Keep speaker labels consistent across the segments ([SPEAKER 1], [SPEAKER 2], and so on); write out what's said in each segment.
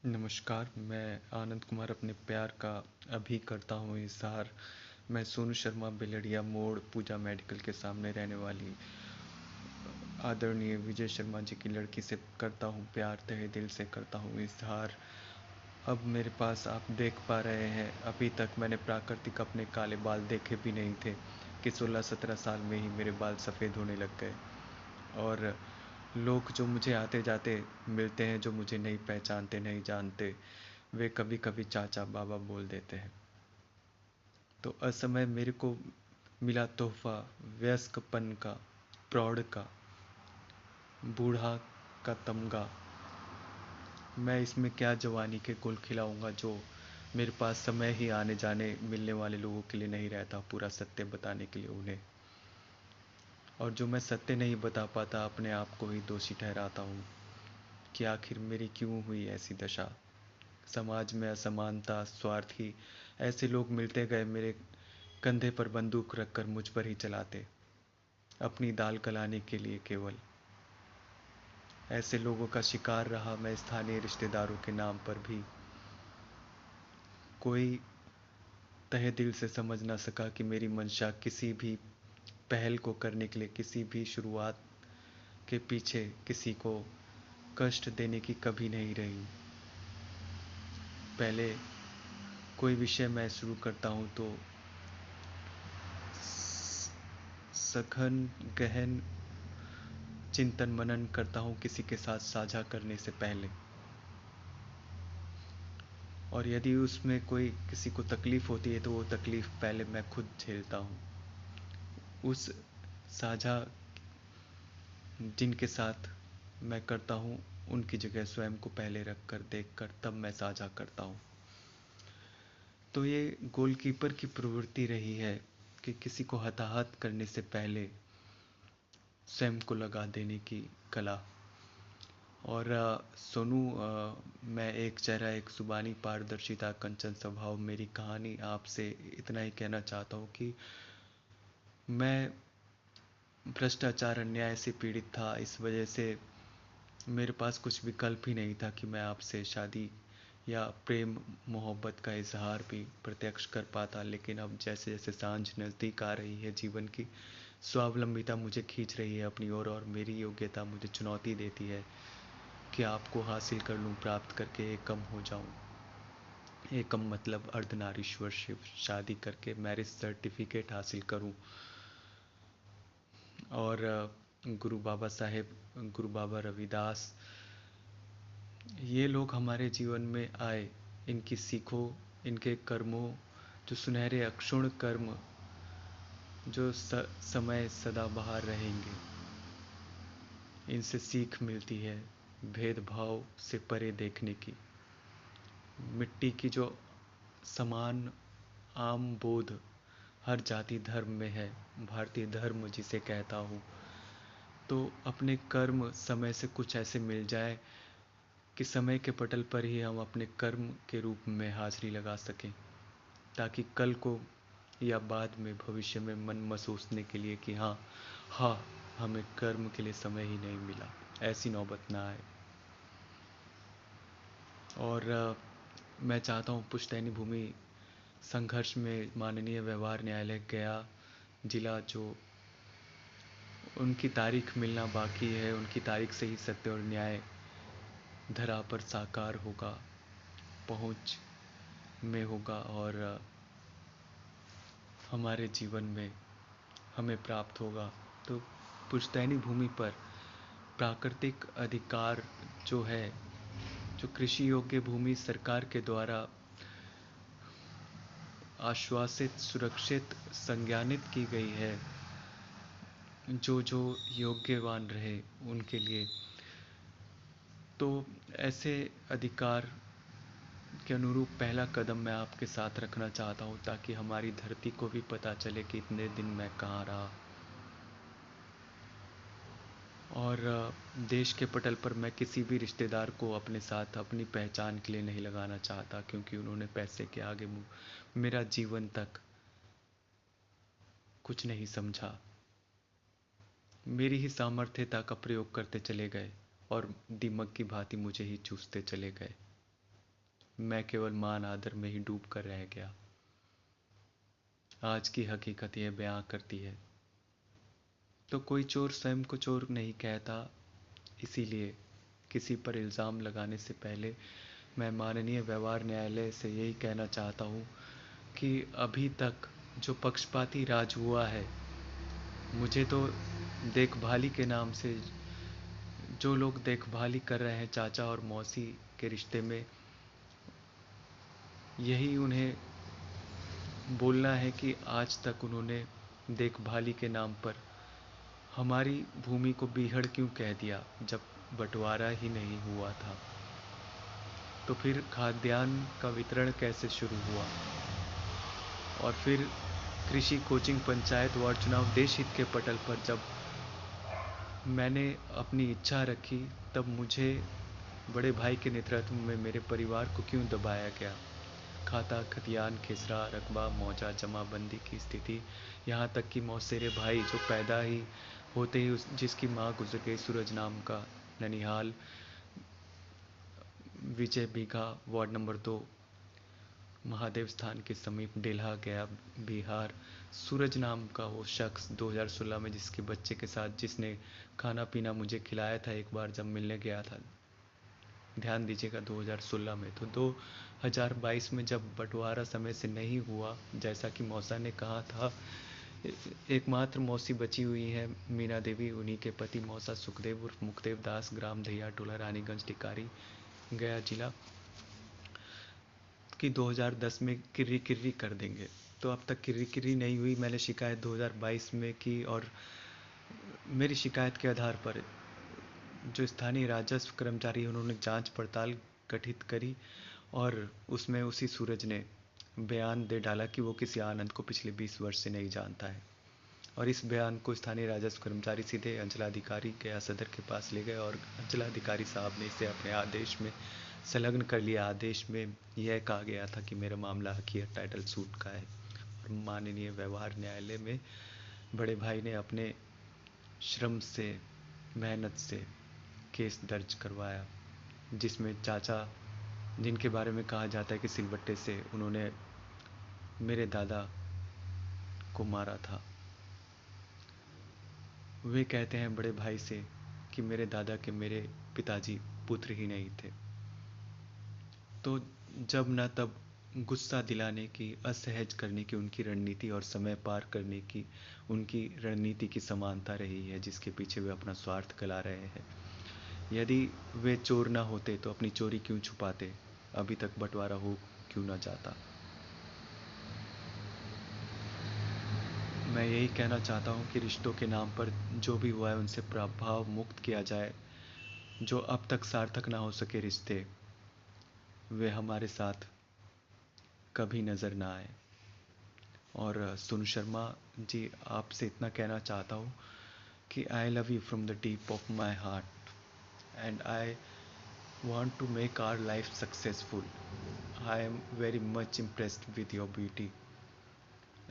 [SPEAKER 1] नमस्कार, मैं आनंद कुमार अपने प्यार का अभी करता हूँ इज़हार। मैं सोनू शर्मा बेलड़िया मोड़ पूजा मेडिकल के सामने रहने वाली आदरणीय विजय शर्मा जी की लड़की से करता हूँ प्यार, तहे दिल से करता हूँ इज़हार। अब मेरे पास आप देख पा रहे हैं, अभी तक मैंने प्राकृतिक अपने काले बाल देखे भी नहीं थे कि 16-17 साल में ही मेरे बाल सफ़ेद होने लग गए। और लोग जो मुझे आते जाते मिलते हैं, जो मुझे नहीं पहचानते नहीं जानते, वे कभी कभी चाचा बाबा बोल देते हैं। तो असमय मेरे को मिला तोहफा वयस्कपन का, प्रौढ़ का, बूढ़ा का तमगा। मैं इसमें क्या जवानी के गुल खिलाऊंगा जो मेरे पास समय ही आने जाने मिलने वाले लोगों के लिए नहीं रहता पूरा सत्य बताने के लिए उन्हें। और जो मैं सत्य नहीं बता पाता, अपने आप को ही दोषी ठहराता हूँ कि आखिर मेरी क्यों हुई ऐसी दशा। समाज में असमानता, स्वार्थी ऐसे लोग मिलते गए, मेरे कंधे पर बंदूक रखकर मुझ पर ही चलाते, अपनी दाल गलाने के लिए केवल। ऐसे लोगों का शिकार रहा मैं स्थानीय रिश्तेदारों के नाम पर भी। कोई तहे दिल से समझ ना सका कि मेरी मंशा किसी भी पहल को करने के लिए, किसी भी शुरुआत के पीछे किसी को कष्ट देने की कभी नहीं रही। पहले कोई विषय मैं शुरू करता हूँ तो सघन गहन चिंतन मनन करता हूँ किसी के साथ साझा करने से पहले। और यदि उसमें कोई किसी को तकलीफ होती है तो वो तकलीफ पहले मैं खुद झेलता हूँ। उस साझा जिनके साथ मैं करता हूँ उनकी जगह स्वयं को पहले रख कर देख कर तब मैं साझा करता हूँ। तो ये गोलकीपर की प्रवृत्ति रही है कि किसी को हताहत करने से पहले स्वयं को लगा देने की कला। और सोनू, मैं एक चेहरा एक जुबानी पारदर्शिता कंचन स्वभाव मेरी कहानी आपसे इतना ही कहना चाहता हूँ कि मैं भ्रष्टाचार अन्याय से पीड़ित था। इस वजह से मेरे पास कुछ विकल्प ही नहीं था कि मैं आपसे शादी या प्रेम मोहब्बत का इजहार भी प्रत्यक्ष कर पाता। लेकिन अब जैसे जैसे सांझ नज़दीक आ रही है, जीवन की स्वावलंबिता मुझे खींच रही है अपनी ओर और मेरी योग्यता मुझे चुनौती देती है कि आपको हासिल कर लूँ, प्राप्त करके एकम हो जाऊँ। एकम मतलब अर्धनारीश्वर शिव, शादी करके मैरिज सर्टिफिकेट हासिल करूँ। और गुरु बाबा साहेब, गुरु बाबा रविदास, ये लोग हमारे जीवन में आए, इनकी सीखों, इनके कर्मों, जो सुनहरे अक्षुण कर्म जो समय सदाबहार रहेंगे, इनसे सीख मिलती है भेदभाव से परे देखने की। मिट्टी की जो समान आम बोध हर जाति धर्म में है, भारतीय धर्म जिसे कहता हूँ, तो अपने कर्म समय से कुछ ऐसे मिल जाए कि समय के पटल पर ही हम अपने कर्म के रूप में हाजिरी लगा सकें, ताकि कल को या बाद में भविष्य में मन महसूसने के लिए कि हाँ हाँ, हमें कर्म के लिए समय ही नहीं मिला, ऐसी नौबत ना आए। और मैं चाहता हूँ पुश्तैनी भूमि संघर्ष में माननीय व्यवहार न्यायालय गया जिला, जो उनकी तारीख मिलना बाकी है, उनकी तारीख से ही सत्य और न्याय धरा पर साकार होगा, पहुँच में होगा और हमारे जीवन में हमें प्राप्त होगा। तो पुश्तैनी भूमि पर प्राकृतिक अधिकार जो है, जो कृषि योग्य भूमि सरकार के द्वारा आश्वासित, सुरक्षित, संज्ञानित की गई है, जो जो योग्यवान रहे उनके लिए, तो ऐसे अधिकार के अनुरूप पहला कदम मैं आपके साथ रखना चाहता हूँ, ताकि हमारी धरती को भी पता चले कि इतने दिन मैं कहाँ रहा। और देश के पटल पर मैं किसी भी रिश्तेदार को अपने साथ अपनी पहचान के लिए नहीं लगाना चाहता, क्योंकि उन्होंने पैसे के आगे मेरा जीवन तक कुछ नहीं समझा। मेरी ही सामर्थ्यता का प्रयोग करते चले गए और दीमक की भांति मुझे ही चूसते चले गए। मैं केवल मान आदर में ही डूब कर रह गया। आज की हकीकत यह बयां करती है। तो कोई चोर स्वयं को चोर नहीं कहता, इसीलिए किसी पर इल्ज़ाम लगाने से पहले मैं माननीय व्यवहार न्यायालय से यही कहना चाहता हूँ कि अभी तक जो पक्षपाती राज हुआ है, मुझे तो देखभाली के नाम से जो लोग देखभाली कर रहे हैं चाचा और मौसी के रिश्ते में, यही उन्हें बोलना है कि आज तक उन्होंने देखभाली के नाम पर हमारी भूमि को बीहड़ क्यों कह दिया, जब बंटवारा ही नहीं हुआ था। तो फिर खाद्यान्न का वितरण कैसे शुरू हुआ, और फिर कृषि कोचिंग पंचायत वार्ड चुनाव देश हित के पटल पर जब मैंने अपनी इच्छा रखी, तब मुझे बड़े भाई के नेतृत्व में मेरे परिवार को क्यों दबाया गया। खाता खतियान खिसरा रकबा मौजा जमाबंदी की स्थिति, यहाँ तक कि मौसेरे भाई जो पैदा ही होते ही जिसकी माँ गुजर गई, सूरज नाम का, ननिहाल विजय बीघा वार्ड नंबर 2 महादेव स्थान के समीप डेल्हा गया बिहार, सूरज नाम का वो शख्स 2016 में जिसके बच्चे के साथ जिसने खाना पीना मुझे खिलाया था एक बार जब मिलने गया था, ध्यान दीजिएगा 2016 में। तो 2022 में जब बंटवारा समय से नहीं हुआ, जैसा कि मौसा ने कहा था, एकमात्र मौसी बची हुई है मीना देवी, उन्हीं के पति मौसा सुखदेव उर्फ मुखदेव दास, ग्राम दहिया टोला रानीगंज टिकारी गया जिला, कि 2010 में किर्री किर्री कर देंगे। तो अब तक किर्री किर्री नहीं हुई। मैंने शिकायत 2022 में की और मेरी शिकायत के आधार पर जो स्थानीय राजस्व कर्मचारी उन्होंने जांच पड़ताल गठित करी और उसमें उसी सूरज ने बयान दे डाला कि वो किसी आनंद को पिछले 20 वर्ष से नहीं जानता है। और इस बयान को स्थानीय राजस्व कर्मचारी सीधे अंचलाधिकारी गया सदर के पास ले गए और अंचलाधिकारी साहब ने इसे अपने आदेश में संलग्न कर लिया। आदेश में यह कहा गया था कि मेरा मामला हकीकत टाइटल सूट का है और माननीय व्यवहार न्यायालय में बड़े भाई ने अपने श्रम से मेहनत से केस दर्ज करवाया, जिसमें चाचा, जिनके बारे में कहा जाता है कि सिलबट्टे से उन्होंने मेरे दादा को मारा था, वे कहते हैं बड़े भाई से कि मेरे दादा के मेरे पिताजी पुत्र ही नहीं थे। तो जब न तब गुस्सा दिलाने की, असहज करने की उनकी रणनीति और समय पार करने की उनकी रणनीति की समानता रही है, जिसके पीछे वे अपना स्वार्थ गला रहे हैं। यदि वे चोर ना होते तो अपनी चोरी क्यों छुपाते, अभी तक बंटवारा हो क्यों ना जाता। मैं यही कहना चाहता हूँ कि रिश्तों के नाम पर जो भी हुआ है उनसे प्रभाव मुक्त किया जाए। जो अब तक सार्थक ना हो सके रिश्ते, वे हमारे साथ कभी नज़र ना आए। और सुन शर्मा जी, आपसे इतना कहना चाहता हूँ कि I love you from the deep of my heart and I want to make our life successful. I am very much impressed with your beauty,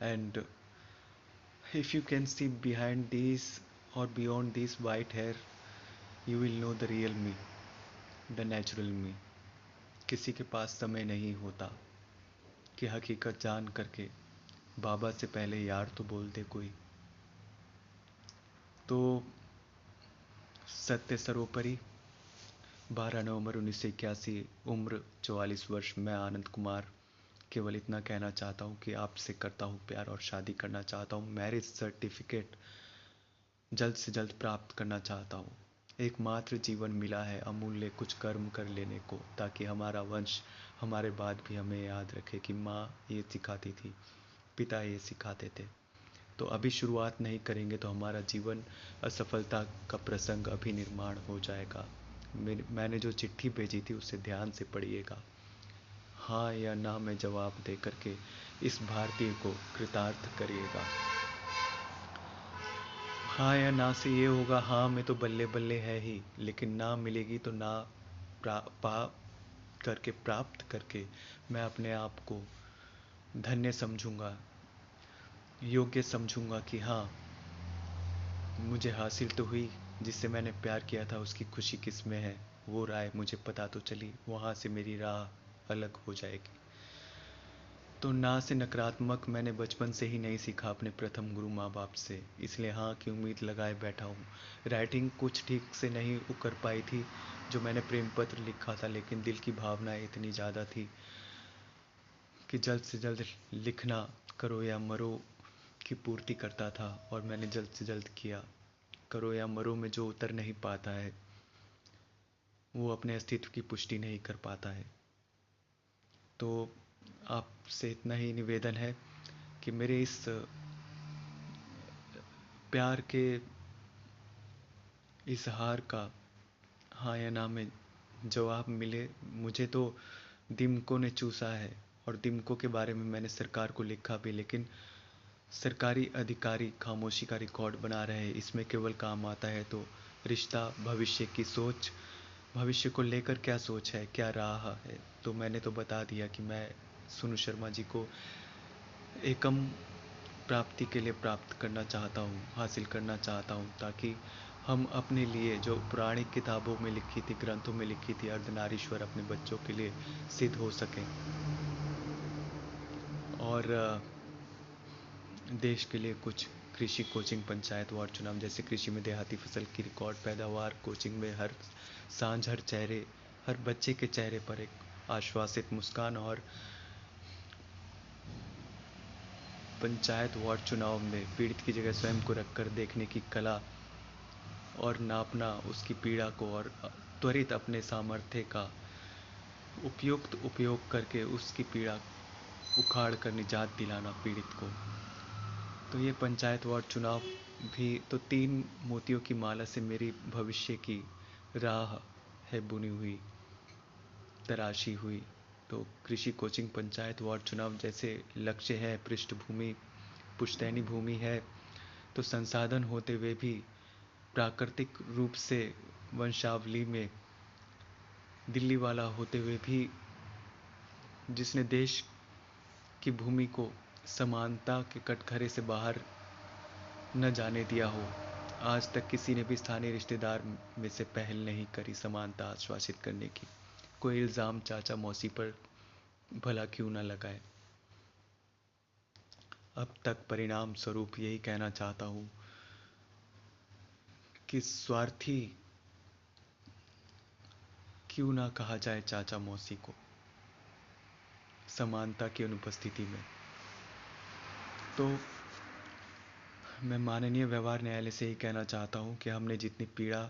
[SPEAKER 1] and if you can see behind these or beyond this white hair, you will know the real me, the natural me. किसी के पास समय नहीं होता कि हकीकत जान करके बाबा से पहले यार तो बोलते कोई। तो सत्य सर्वोपरि। 12 नवंबर 1981, उम्र 44 वर्ष। मैं आनंद कुमार केवल इतना कहना चाहता हूँ कि आपसे करता हूँ प्यार और शादी करना चाहता हूँ। मैरिज सर्टिफिकेट जल्द से जल्द प्राप्त करना चाहता हूँ। एकमात्र जीवन मिला है अमूल्य कुछ कर्म कर लेने को, ताकि हमारा वंश हमारे बाद भी हमें याद रखे कि माँ ये सिखाती थी, पिता ये सिखाते थे। तो अभी शुरुआत नहीं करेंगे तो हमारा जीवन असफलता का प्रसंग अभी निर्माण हो जाएगा। मैंने जो चिट्ठी भेजी थी उसे ध्यान से पढ़िएगा। हाँ या ना में जवाब दे करके इस भारतीय को कृतार्थ करिएगा। हाँ या ना से ये होगा, हाँ में तो बल्ले बल्ले है ही, लेकिन ना मिलेगी तो ना प्राप्त करके मैं अपने आप को धन्य समझूंगा, योग्य समझूंगा कि हाँ मुझे हासिल तो हुई। जिससे मैंने प्यार किया था उसकी खुशी किस में है, वो राय मुझे पता तो चली। वहाँ से मेरी राह अलग हो जाएगी। तो ना से नकारात्मक मैंने बचपन से ही नहीं सीखा अपने प्रथम गुरु माँ बाप से, इसलिए हाँ की उम्मीद लगाए बैठा हूँ। राइटिंग कुछ ठीक से नहीं उकर पाई थी जो मैंने प्रेम पत्र लिखा था, लेकिन दिल की भावनाएं इतनी ज़्यादा थी कि जल्द से जल्द लिखना करो या मरो की पूर्ति करता था, और मैंने जल्द से जल्द किया। करो या मरो में जो उतर नहीं पाता है वो अपने अस्तित्व की पुष्टि नहीं कर पाता है। तो आपसे इतना ही निवेदन है कि मेरे इस प्यार के इजहार का हाँ या ना में जवाब मिले। मुझे तो दिमको ने चूसा है, और दिमको के बारे में मैंने सरकार को लिखा भी, लेकिन सरकारी अधिकारी खामोशी का रिकॉर्ड बना रहे हैं। इसमें केवल काम आता है तो रिश्ता, भविष्य की सोच, भविष्य को लेकर क्या सोच है, क्या राह है। तो मैंने तो बता दिया कि मैं सोनू शर्मा जी को एकम प्राप्ति के लिए प्राप्त करना चाहता हूँ, हासिल करना चाहता हूँ, ताकि हम अपने लिए जो पौराणिक किताबों में लिखी थी, ग्रंथों में लिखी थी, अर्धनारीश्वर अपने बच्चों के लिए सिद्ध हो सकें, और देश के लिए कुछ कृषि कोचिंग, पंचायत वार्ड चुनाव जैसे कृषि में देहाती फसल की रिकॉर्ड पैदावार, कोचिंग में हर सांझ हर बच्चे के चेहरे पर एक आश्वासित मुस्कान, और पंचायत वार्ड चुनाव में पीड़ित की जगह स्वयं को रखकर देखने की कला और नापना उसकी पीड़ा को, और त्वरित अपने सामर्थ्य का उपयुक्त उपयोग करके उसकी पीड़ा उखाड़ कर निजात दिलाना पीड़ित को। तो ये पंचायत वार्ड चुनाव भी तो 3 मोतियों की माला से मेरी भविष्य की राह है बुनी हुई, तराशी हुई। तो कृषि कोचिंग, पंचायत वार्ड चुनाव जैसे लक्ष्य है, पृष्ठभूमि पुश्तैनी भूमि है, तो संसाधन होते हुए भी, प्राकृतिक रूप से वंशावली में दिल्ली वाला होते हुए भी, जिसने देश की भूमि को समानता के कटघरे से बाहर न जाने दिया हो, आज तक किसी ने भी स्थानीय रिश्तेदार में से पहल नहीं करी समानता आश्वासित करने की। कोई इल्ज़ाम चाचा मौसी पर भला क्यों न लगाए। अब तक परिणाम स्वरूप यही कहना चाहता हूँ कि स्वार्थी क्यों ना कहा जाए चाचा मौसी को समानता की अनुपस्थिति में। तो मैं माननीय व्यवहार न्यायालय से ही कहना चाहता हूँ कि हमने जितनी पीड़ा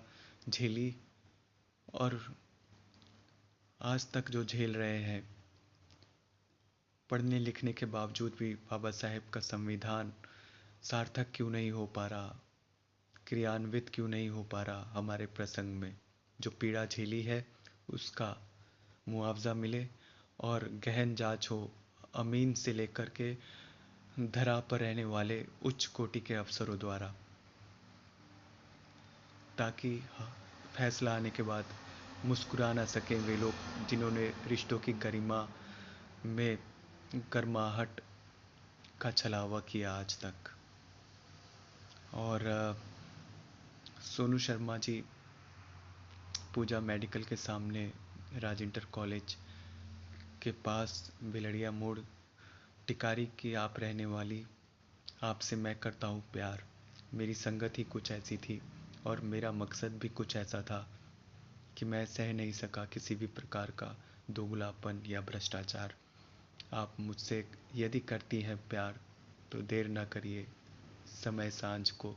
[SPEAKER 1] झेली और आज तक जो झेल रहे हैं, पढ़ने लिखने के बावजूद भी बाबा साहेब का संविधान सार्थक क्यों नहीं हो पा रहा, क्रियान्वित क्यों नहीं हो पा रहा हमारे प्रसंग में। जो पीड़ा झेली है उसका मुआवजा मिले, और गहन जांच हो अमीन से लेकर के धरा पर रहने वाले उच्च कोटि के अफसरों द्वारा, ताकि फैसला आने के बाद मुस्कुरा ना सकें वे लोग जिन्होंने रिश्तों की गरिमा में गर्माहट का छलावा किया आज तक। और सोनू शर्मा जी पूजा मेडिकल के सामने राज इंटर कॉलेज के पास बिलड़िया मोड़ टिकारी की आप रहने वाली, आपसे मैं करता हूँ प्यार। मेरी संगत ही कुछ ऐसी थी और मेरा मकसद भी कुछ ऐसा था कि मैं सह नहीं सका किसी भी प्रकार का दोगलापन या भ्रष्टाचार। आप मुझसे यदि करती हैं प्यार तो देर ना करिए, समय सांझ को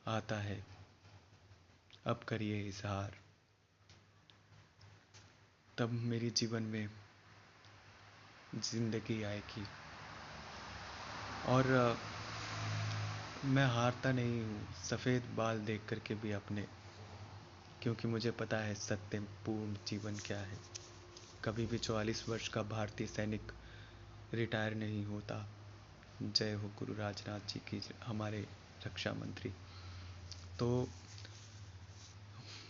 [SPEAKER 1] आता है, अब करिए इजहार, तब मेरी जीवन में जिंदगी आएगी। और मैं हारता नहीं हूँ सफ़ेद बाल देख करके भी अपने, क्योंकि मुझे पता है सत्य पूर्ण जीवन क्या है। कभी भी 44 वर्ष का भारतीय सैनिक रिटायर नहीं होता। जय हो गुरु राजनाथ जी की, हमारे रक्षा मंत्री। तो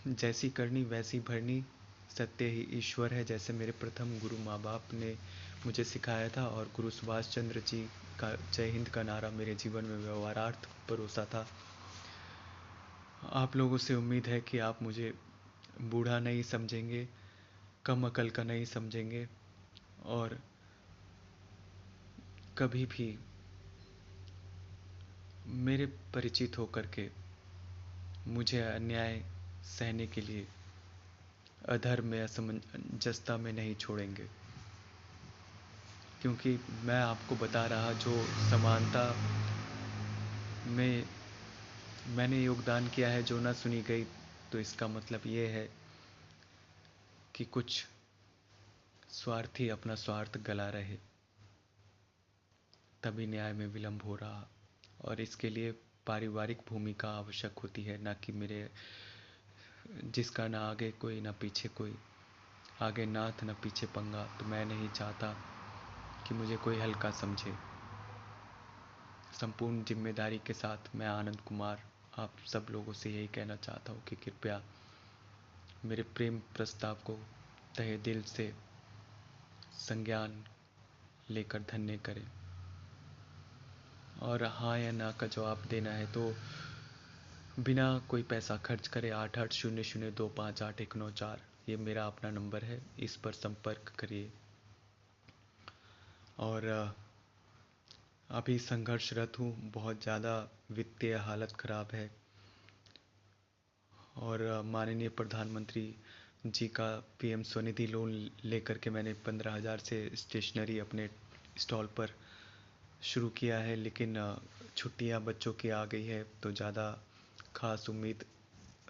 [SPEAKER 1] जैसी करनी वैसी भरनी, सत्य ही ईश्वर है, जैसे मेरे प्रथम गुरु माँ बाप ने मुझे सिखाया था, और गुरु सुभाष चंद्र जी का जय हिंद का नारा मेरे जीवन में व्यवहारार्थ परोसा था। आप लोगों से उम्मीद है कि आप मुझे बूढ़ा नहीं समझेंगे, कम अकल का नहीं समझेंगे और कभी भी मेरे परिचित होकर के मुझे अन्याय सहने के लिए अधर्म में असमंजसता में नहीं छोड़ेंगे, क्योंकि मैं आपको बता रहा जो समानता में मैंने योगदान किया है जो ना सुनी गई, तो इसका मतलब ये है कि कुछ स्वार्थी अपना स्वार्थ गला रहे, तभी न्याय में विलंब हो रहा। और इसके लिए पारिवारिक भूमिका आवश्यक होती है, ना कि मेरे जिसका ना आगे कोई ना पीछे कोई, आगे नाथ ना पीछे पंगा। तो मैं नहीं चाहता कि मुझे कोई हल्का समझे। संपूर्ण जिम्मेदारी के साथ मैं आनंद कुमार आप सब लोगों से यही कहना चाहता हूँ कि कृपया मेरे प्रेम प्रस्ताव को तहे दिल से संज्ञान लेकर धन्य करें, और हाँ या ना का जवाब देना है तो बिना कोई पैसा खर्च करे 8800258194 ये मेरा अपना नंबर है, इस पर संपर्क करिए। और अभी संघर्षरत हूँ, बहुत ज़्यादा वित्तीय हालत ख़राब है, और माननीय प्रधानमंत्री जी का पीएम स्वनिधि लोन लेकर के मैंने 15,000 से स्टेशनरी अपने स्टॉल पर शुरू किया है, लेकिन छुट्टियां बच्चों की आ गई है तो ज़्यादा खास उम्मीद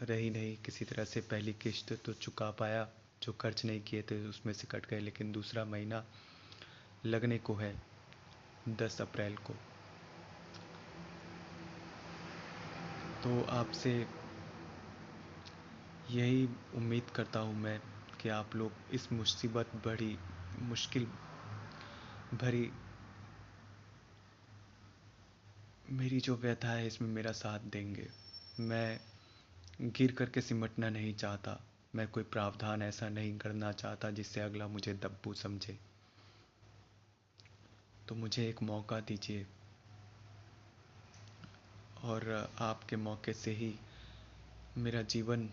[SPEAKER 1] रही नहीं। किसी तरह से पहली किश्त तो चुका पाया, जो खर्च नहीं किए थे उसमें से कट गए, लेकिन दूसरा महीना लगने को है 10 अप्रैल को। तो आपसे यही उम्मीद करता हूँ मैं कि आप लोग इस मुसीबत भरी मुश्किल भरी मेरी जो व्यथा है इसमें मेरा साथ देंगे। मैं गिर करके सिमटना नहीं चाहता, मैं कोई प्रावधान ऐसा नहीं करना चाहता जिससे अगला मुझे दब्बू समझे। तो मुझे एक मौका दीजिए, और आपके मौके से ही मेरा जीवन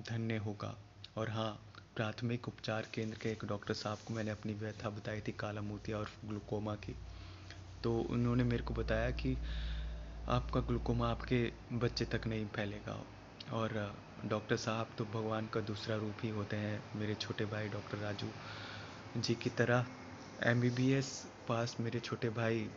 [SPEAKER 1] धन्य होगा। और हाँ, प्राथमिक उपचार केंद्र के एक डॉक्टर साहब को मैंने अपनी व्यथा बताई थी काला मोतिया और ग्लूकोमा की, तो उन्होंने मेरे को बताया कि आपका ग्लूकोमा आपके बच्चे तक नहीं फैलेगा। और डॉक्टर साहब तो भगवान का दूसरा रूप ही होते हैं। मेरे छोटे भाई डॉक्टर राजू जी की तरह एमबीबीएस पास मेरे छोटे भाई,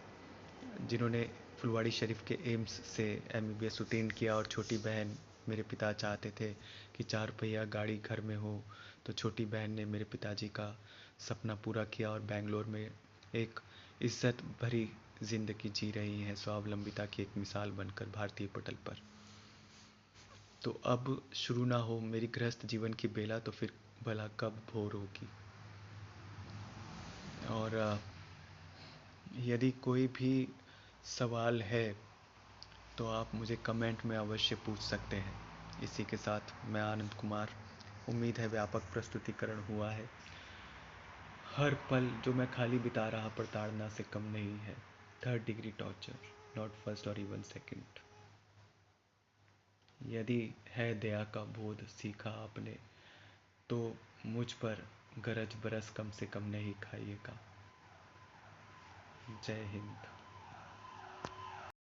[SPEAKER 1] जिन्होंने फुलवाड़ी शरीफ के एम्स से एमबीबीएस उत्तीर्ण किया, और छोटी बहन, मेरे पिता चाहते थे कि 4 पहिया गाड़ी घर में हो, तो छोटी बहन ने मेरे पिताजी का सपना पूरा किया और बेंगलोर में एक इज्जत भरी जिंदगी जी रही हैं, स्वावलंबिता की एक मिसाल बनकर भारतीय पटल पर। तो अब शुरू ना हो मेरी गृहस्थ जीवन की बेला, तो फिर भला कब भोर होगी। और यदि कोई भी सवाल है तो आप मुझे कमेंट में अवश्य पूछ सकते हैं। इसी के साथ मैं आनंद कुमार, उम्मीद है व्यापक प्रस्तुतिकरण हुआ है। हर पल जो मैं खाली बिता रहा प्रताड़ना से कम नहीं है। 3rd degree torture, not first और इवन सेकंड। यदि है दया का बोध सीखा आपने, तो मुझ पर गरज बरस कम से कम नहीं खाइएगा। जय हिंद।